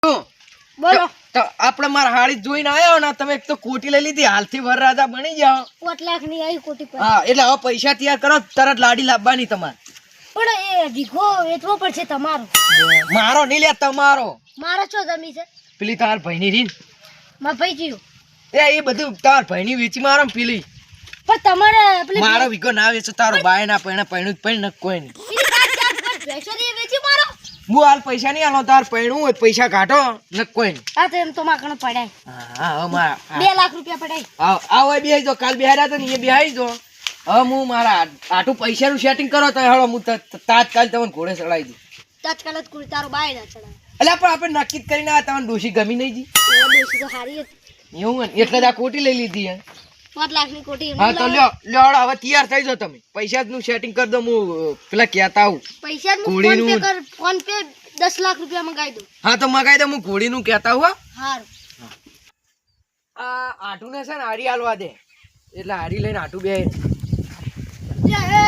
બોલો તો આપણે મારા હાળી જોઈને આવ્યો ને તમે એક તો કોટી લઈ લીધી હાલથી વરરાજા બની જાઓ 5 લાખ ની આવી કોટી પર હા એટલે હવે પૈસા તૈયાર કરો તરત લાડી લાવવાની તમારે પણ એ વીઘો વેચવો પડશે તમારો મારો નહીં લે તમારો મારો છો જમી છે પેલી તાર ભાઈની રીન મારા ભાઈ જીવ એ બધું તાર ભાઈની વેચી મારો ને પેલી પણ તમારે પેલી મારો વીઘો ના વેચો તારો બાય ના પૈણા પૈણું જ પૈણ કોઈ નહીં પેલી કાચ વેચી વેચી મારો હું હાલ પૈસા નહીં આલો તાર પૈણું હોય પૈસા કાઢો ને કોઈ નહીં હા તો એમ તો માકણો પડાય હા હવે મારા 2 લાખ રૂપિયા પડાય આવો બેહી જો કાલ બેહાર્યા તો ને એ બેહાઈ જો હવે હું મારા આટું પૈસાનું સેટિંગ કરો તો હળો હું તાત્કાલ તમને ઘોડે ચડાવી દઉં તાત્કાલ જ કુડી તારો બાય ના ચડાય એટલે પણ આપણે નક્કી જ કરીને આ તમને ડોશી ગમી નહીં જી એ દેશી તો હારી હતી એવું ને એટલે જ આ કોટી લઈ લીધી હે 5 લાખ ની કોટી હા તો લ્યો લ્યો હવે તૈયાર થઈ જાઓ તમે પૈસાનું સેટિંગ કરી દો હું પેલા કહેતા આવું પૈસા નું ઘોડીનું- ફોન પે કર ફોન પે 10 લાખ રૂપિયા મંગાવી દો હા તો મગાઈ દો હું ઘોડીનું કહેતા હું હારું આ આટુને છે ને હારી હાલવા દે એટલે હારી લઈને આટું બે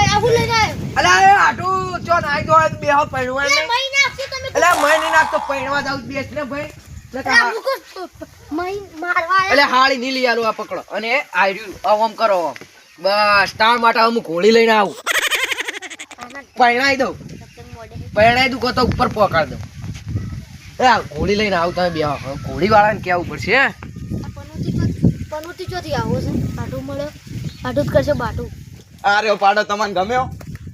આવું લઈ જાય અલા એ આટું ચો નાઈ દો બે હાથ પૈણવા ને મહિને આપશો તમે એટલે મય નહીં નાખતો પૈણવા જાવ બેસ ને ભાઈ આ મુકો મારવા એટલે હાળી નહીં લઈ આલું આ પકડો અને આર્યું આમ કરો આમ. બસ તાર માટે હું ઘોડી લઈને આવું પૈણાઈ દઉં પૈણાઈ દઉં તો ઉપર પકડ દઉં એ આ ઘોડી લઈને આવું તમે બે ઘોડી વાળાને કેવું પડશે પનોતી ચોથી આવો છે આટું મળે આટું જ કરશે બાટું અરે પાડો તમને ગમ્યો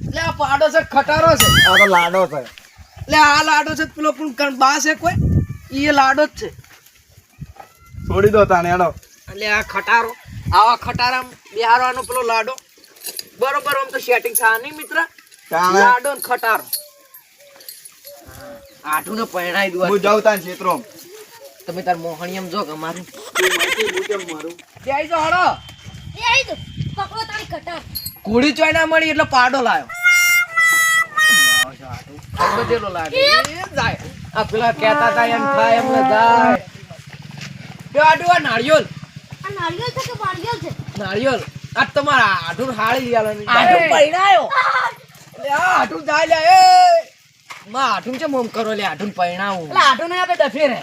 એટલે આ પાડો છે ખટારો છે આ તો લાડો છે એટલે આ લાડો છે પેલો પણ બા છે કોઈ એ લાડો જ છે છોડી દો તાને હેડો એટલે આ ખટારો આવા ખટારા બિહારવાનો પેલો લાડો બરોબર આમ તો સેટિંગ થાય નહીં મિત્ર તાણે લાડો ને ખટારો આઠું ને પરણાઈ દો હું જાઉં તાન ક્ષેત્રો તમે તાર મોહણીયમ જો કે મારું મારું જઈ જો હળો એ આઈ તો પકડો તારી કટાર ઘોડી ચોય ના મળી એટલે પાડો લાયો બધેલો લાગે એ જાય આ પેલા કહેતા હતા એમ થાય એમ ને જાય બે આટું આ નાળિયેર આ નાળિયેર છે કે બાળિયેર છે નાળિયેર આ તમારા આઠું હાળી લીયાలని આઠું પૈણાયો લે આ આઠું જાય લે એ માં આઠું છે મોમ કરો લે આઠું પૈણાવું એટલે આટો નહીં આપે ડફે રે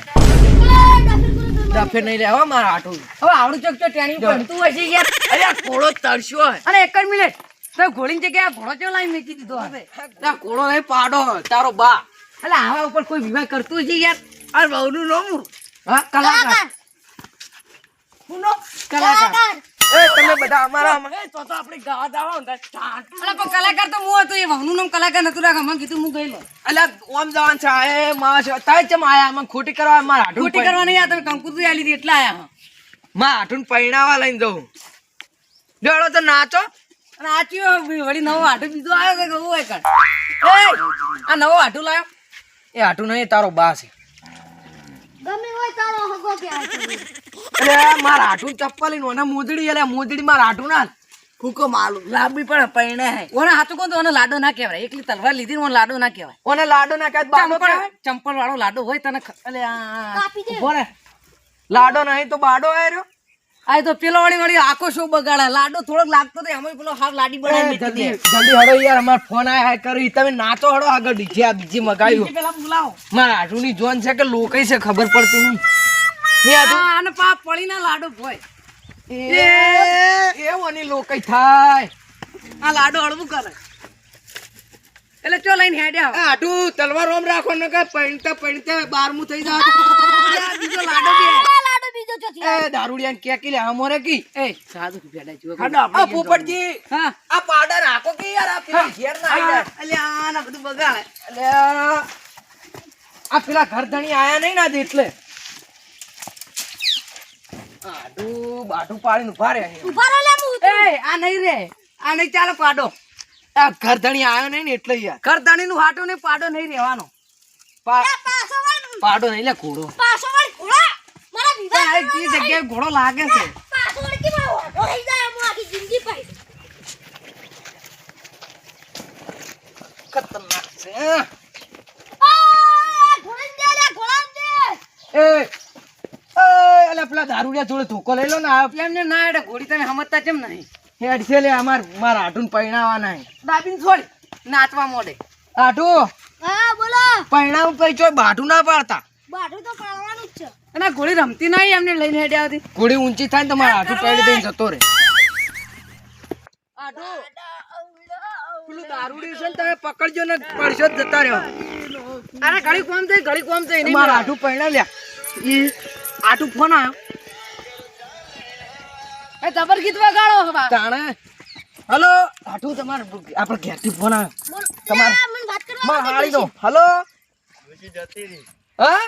ડફે નહીં લે હવે મારા આઠું હવે આવડું ચોક ચો ટેણી બનતું હશે યાર અરે આ કોળો તરસ્યો હે અને એક જ મિનિટ તો ઘોડીની જગ્યાએ ઘોડો ચો લાવી મૂકી દીધો હવે આ કોળો નહીં પાડો તારો બા એટલે આવા ઉપર કોઈ વિવાહ કરતું હશે યાર આ બહુનું નોમું હા કલાકાર હું નો કલાકાર એ તમે બધા અમારા તો આપણે ગાવા દાવા હતા એટલે કોઈ કલાકાર તો હું હતો એ વહનું નામ કલાકાર નતું રાખા મને કીધું હું ગઈ લો અલ્યા ઓમ જવાન છે એ માં છે તાય ચમ આયા મને ખોટી કરવા મારા આઠું ખોટી કરવા નહીં આ તમે કંકુતરી આલી હતી એટલા આયા હા માં આઠું પૈણાવા લઈને જવું ડોળો તો નાચો અને આ ચિયો વળી નવો આટો બીજો આવ્યો કે ગવો હોય કણ એ આ નવો આટો લાયો એ આઠું નહીં તારો બા છે ગમે હોય તારો હગો કે આ અરે મારા આઠું ચપ્પલ લઈને ઓને મોજડી એટલે મોજડી મારા આઠું ના ફૂકો માલું લાંબી પણ પૈણે હે ઓને હાથું કોણ તો ઓને લાડો ના કહેવાય એકલી તલવાર લીધી ને ઓને લાડો ના કહેવાય ઓને લાડો ના કાઢ બાડો ચંપલ કહેવાય. ચંપલ વાળો લાડો હોય તને અલે આ કાપી દે ઉભો રે લાડો નહીં તો બાડો આયરો આ તો પેલો વળી વળી આખો શો બગાડે લાડો થોડોક લાગતો તો એમાં પેલો હાફ લાડી બનાવી જલ્દી દીધી જલ્દી હડો યાર અમાર ફોન આયા કરી તમે નાચો હડો આગળ ડીજે આ બીજી મગાવ્યું પેલા બોલાવો મારા આઠુંની જોન છે કે લોકઈ છે ખબર પડતી નહીં ને આઠું આને પાપ પડી ના લાડો ભોય એ ઓની લોકઈ થાય આ લાડો હળવું કરે એટલે ચો લઈને હેડ્યા આ આઠું તલવાર ઓમ રાખો ને કે પૈણતા પૈણતા 12મું થઈ જાય બીજો લાડો બે લાડો બીજો ચોથી એ દારૂડિયાને કે લે હમોરે કી એ સાદું ફેડા જો આ પોપટજી હા આ પાડા રાખો કે યાર આ પેલા ઘેર ના આયા અલે આના બધું બગાડે એટલે આ પેલા ઘરધણી આયા નહીં ના એટલે આડું બાટું પાડીને ઉભા રહ્યા છે. ઉભા રહો લે હું એ આ નહીં રે આ નહીં ચાલો પાડો આ ઘરધણી આયો નહીં ને એટલે યાર કરતાણી નું હાટો ને પાડો નહીં રહેવાનો પાછો વળ પાડો નહીં લે ઘોડો પાછો વળ ઘોડા મારા વિવાહ આ કઈ જગ્યાએ ઘોડો લાગે છે પાછો વળ કે મારો ઓટો થઈ જાય હું આખી જિંદગી પાઈ ખતરનાક છે આ ઘોડા દે લે ઘોડા દે એ અલા પેલા દારૂડિયા જોડે ધોકો લઈ લો ને આ એમને ના એડે ઘોડી તમે સમજતા કેમ નહીં હેડ છે લે મારા આટું પૈણાવાના હે દાબીને છોડી નાચવા મોડે આટું હા બોલો પૈણાવું પૈ ચોય બાટું ના પાડતા બાટુ તો પાડવા અને આ ઘોડી રમતી નહીં એમને લઈને હેડ્યા હતી. ઘોડી ઊંચી થાય ને તમારે હાથું ટાળી દઈને જતો રહે. પેલું દારૂડિયું છે ને તમે પકડજો ને પડશો જ જતા રહ્યો. અરે ઘડી કોમ થઈ નહીં મારા હાથું પૈણા લ્યા. ઈ આટું ફોન આવ્યો. એ જબર ગીત વગાડો હવે. તાણે હલો હાથું તમારે આપણે ઘેરથી ફોન આવ્યો. તમારે મને વાત કરવા મારા હાળીનો હલો હા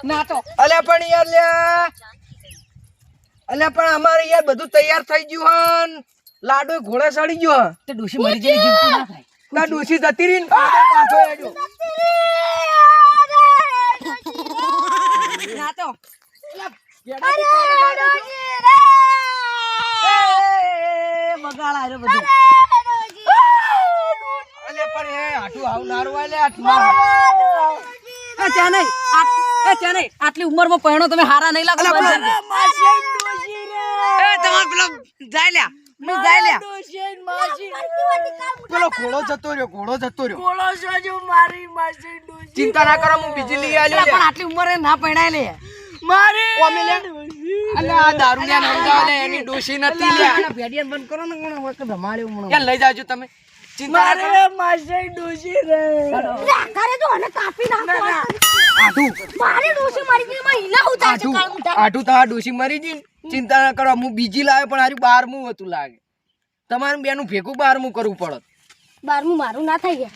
ના તો અલ્યા પણ યાર લ્યા અલ્યા પણ અમારે યાર બધું તૈયાર થઈ ગયું હન લાડુ ઘોડે સડી ગયો હન. તે ડોશી મરી જઈને જીવતું ના થાય. તા ડોશી જતી રહી ને પાછો આવ્યો. ના તો બગાડ આવ્યો બધું. અલ્યા પણ એ હાથું આવનારું આલ્યા મારા એ ત્યાં નહીં આટલી ઉંમરમાં પહેણો તમે હારા નહીં લાગો. એ તમાર પેલો જાય લ્યા પેલો ઘોડો જતો રહ્યો ચિંતા ના કરો હું બીજી લઈ આવ્યો પણ આટલી ઉંમરે ના પહેણાય લે. અલ્યા આ દારૂડિયા સમજાવે લે એની ડોશી નથી લ્યા. ભેડિયાને બંધ કરો ને કોણ વખત ભમાડ્યો હમણાં. યાર લઈ જાજો તમે ચિંતા ના કરો. ઘરે જો અને કાપી નાખો આઠું મારી ડોશી મારી ગઈ માં હિલા ઉતાર છે કાળ મુઠા આઠું તો આ ડોશી મરી ગઈ ને. ચિંતા ના કરો હું બીજી લાવ્યો પણ હારી 12મું હતું લાગે. તમારે બેનું ભેગું 12મું કરવું પડત. 12મું મારું ના થઈ ગયા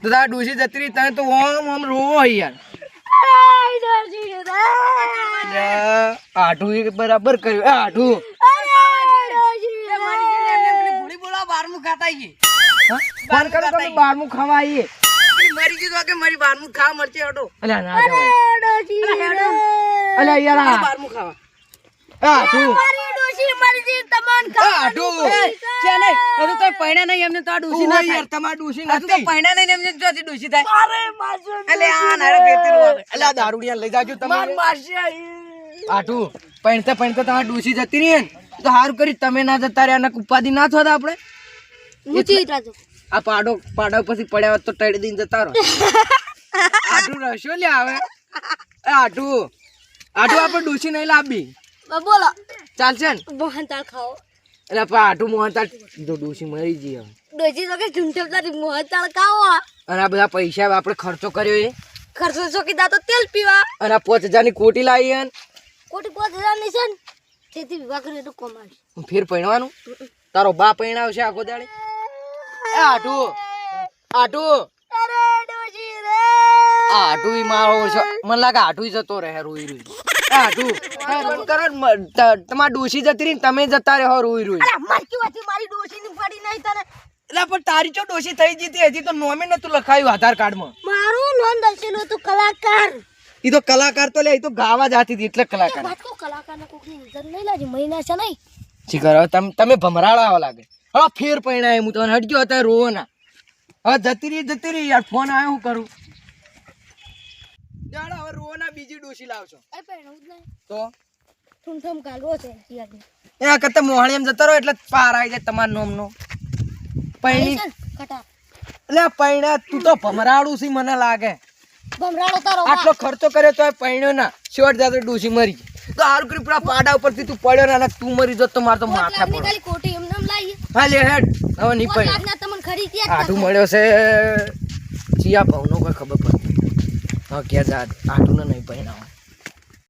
તો તારા ડોશી જતી રહી તને તો ઓમ રોવો હોય યાર. આઠું એ બરાબર કર્યું. આઠું ઘોડી બોલા 12મું ખાતા આઈએ. ફોન કરો તમે 12મું ખાવા આવીએ. મરી ગયું તો કે મારી 12મું ખાવા મળશે હટો. અલ્યા ના જવાય. અલ્યા યાર આ 12મું ખાવા. આઠું આઠું છે નહીં હજુ તો પૈણા નહીં એમને તો આ ડોશી ના થાય. યાર તમારી ડોશી હજુ તો નથી. પૈણા નહીં એમને જોથી ડોશી થાય. અલે આ નારે બેતી રોવા. અલ્યા દારૂડિયા લઈ જાજો તમે. આઠું પૈણતે તમારી ડોશી જતી રહી ને તો સારું કરી તમે ના જતા રહ્યા ને ઉપાધિ ના થોતા આપણે. આ પાડો પછી પડ્યા હોત તો ટળી દઈને જતા રહો. આઠું રસ્યો લે આવે. આઠું આપણે ડોશી નહીં લાવી બોલો ચાલશે ને. મોહનતાળ ખાઓ એટલે પણ આઠું મોહનતાળ તો ડોશી મરી જઈ હવે. ડોશી તો કે ઝૂંઠે મોહનતાળ ખાઓ અને આ બધા પૈસા આપણે ખર્ચો કર્યો એ ખર્ચો ચોકીદાર તો તેલ પીવા અને આ 5000 ની કોટી લાવી હન. કોટી 5000 ની છે ને ખેતી વિભાગ કરે તો કમાડી ફેર પૈણવાનું તારો બા પૈણાવશે આખો દાડે. એ આઠું અરે ડોશી રે આઠું ઈ મારો છે. મને લાગે આઠું જતો રહે રોઈ રોઈ. આઠું તમારી ડોશી જતી રહી ને તમે જતા રહો રોઈ રોઈ. અરે મરકી વાથી મારી ડોશી ની પડી નહીં તને એટલે પણ તારી ચો ડોશી થઈ જતી હજી તો નોમે નતું લખાયું આધાર કાર્ડમાં. મારું લોન દર્શેલું હતું કલાકાર ઈ તો કલાકાર તો લે ઈ તો ગાવા જાતી હતી એટલે કલાકાર. વાત કો કલાકાર ને કોકની નજર નહીં લાગી મહિના છે નહીં શીખર હવે તમે ભમરાળા આવા લાગે. હવે ફેર પૈણાય હું તો હટજો અત્યારે રોવો ના. હવે જતી રહી યાર ફોન આવ્યો હું કરું. જાડો હવે રોવો ના બીજી ડોશી લાવશો એ પહેણું જ નહીં તો ઠુમઠમ કાઢવો છે યાર એના કરતા મોહાણી એમ જતા રહો એટલે પાર આવી જાય તમારા નોમનો. પૈણી કટા એટલે પૈણા તું તો ભમરાળું છે મને લાગે. ભમરાળો તારો આટલો ખર્ચો કર્યો તો પૈણ્યો ના શોર્ટ જાતો ડોશી મરી ગઈ. તો હારું કરી પેલા પાડા ઉપરથી તું પડ્યો ને તું મરી જતો મારે તો માથા પડે. ખાલી કોટી એમ નામ લાવીએ હા લે હેડ હવે નહીં પૈણ. લાખના તમને ખરીદી જ આઠું મળ્યો છે ચિયા ભાવનો કોઈ ખબર પડતી. હવે ક્યાં જા આઠું ને નહીં પૈણાવા.